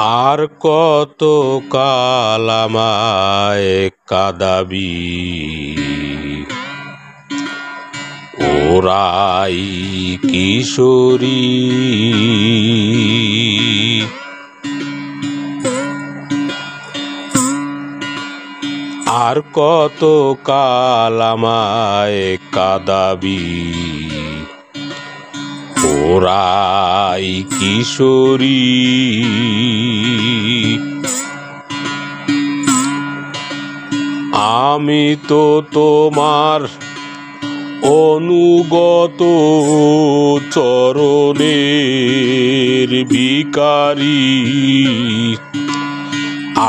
আর কত কাল আমায় কাঁদাবি, ওরাই কিশোরী। আর কত কাল আমায় কাঁদাবি, ওরাই কিশোরী। আমি তো তোমার অনুগত চরণের ভিখারি।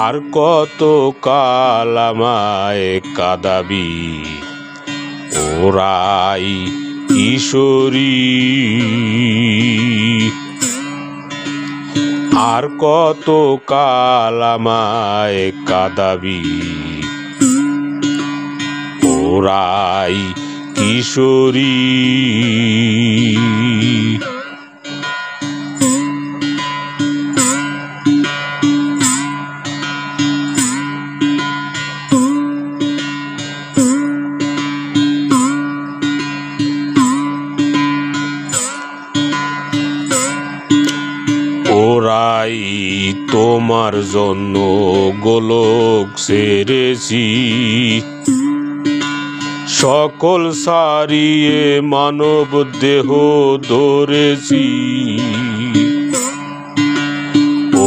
আর কত কাল আমায় কাঁদাবি, ওরাই কিশোরী। আর কত কাল আমায় কাঁদাবি, ওরাই কিশোরী। ওরাই তোমার জন্য গোলক ছেড়েছি, সকল সারিয়ে মানব দেহ ধরেছি।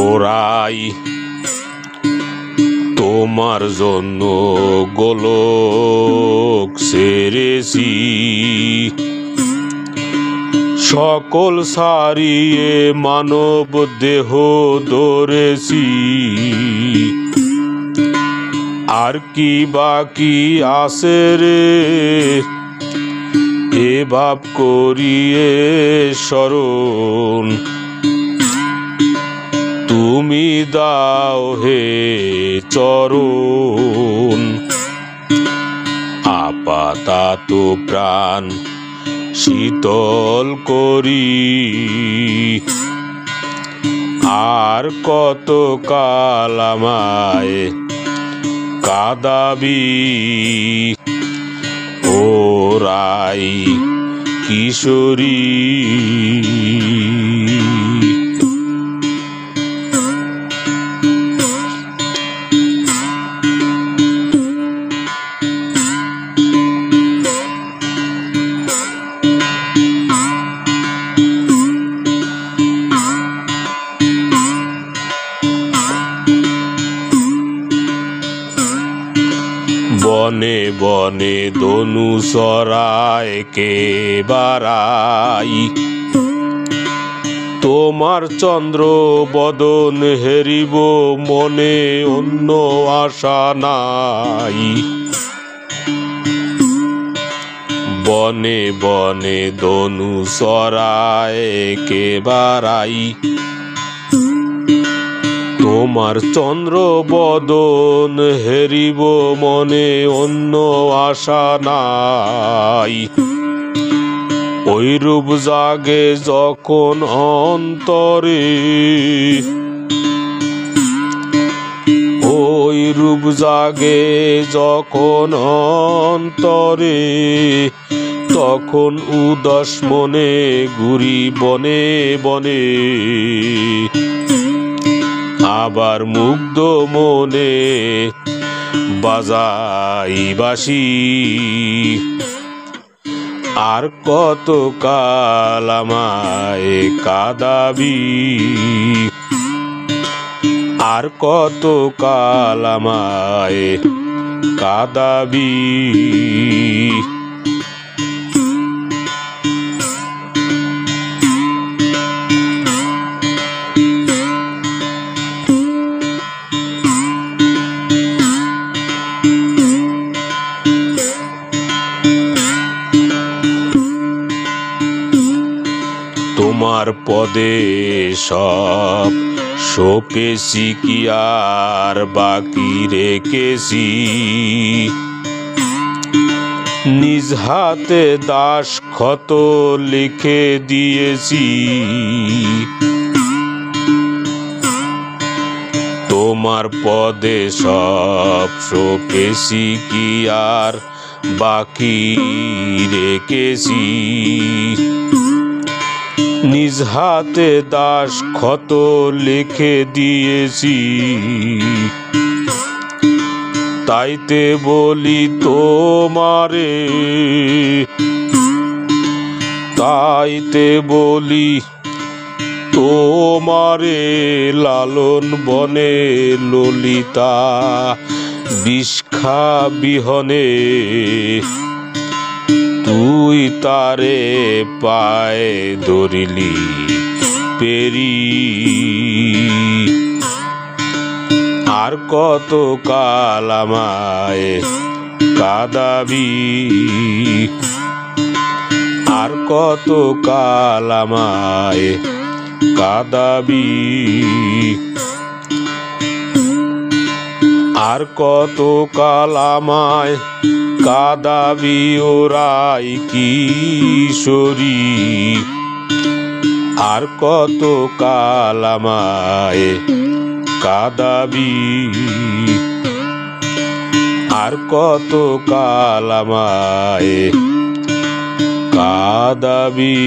ওরাই তোমার জন্য গোলক ছেড়েছি, সকল সারিয়ে মানব দেহ ধরেছি। আর কি বাকি আছে রে এ ভাব করিয়ে স্মরণ, তুমি দাও হে চরণ। আপাতত প্রাণ শীতল করি, আর কত কাল আমায় কাঁদাবি, ওরাই কিশোরী। বনে বনে ধনু চড়ায় কে বাড়াই, তোমার চন্দ্র বদন হেরিব মনে অন্য আশা নাই। বনে বনে ধনু চড়ায় কে বাড়াই, তোমার চন্দ্র বদন হেরিব মনে অন্য আশা নাই। ওই রূপ জাগে যখন অন্তরে, ওই রূপ জাগে যখন অন্তরে, তখন উদাস মনে ঘুরি বনে বনে। আবার মুগ্ধ মনে বাজাই বাঁশি, আর কত কাল আমায় কাঁদাবি, আর কত কাল আমায় কাঁদাবি। তোমার পদে সব সপেছি কি আর বাকি রেখেছি, নিজ হাতে দাস ক্ষত লিখে দিয়েছি। তোমার পদে সব সপেছি কি আর বাকি রেখেছি। নিজ হাতে দাসখত লিখে দিয়েছি, তাইতে বলি তোমারে, তাইতে বলি তোমারে লালন বনে ললিতা বিষখা বিহনে, তুই তারে পায়ে ধরিলি পেরি। আর কত কাল আমায় কাঁদাবি, আর কত কাল আমায় কাঁদাবি, আর কত কাল আমায় কাঁদাবি ওরাই কিশোরী। আর কত কাল আমায় কাঁদাবি, আর কত কাল আমায় কাঁদাবি।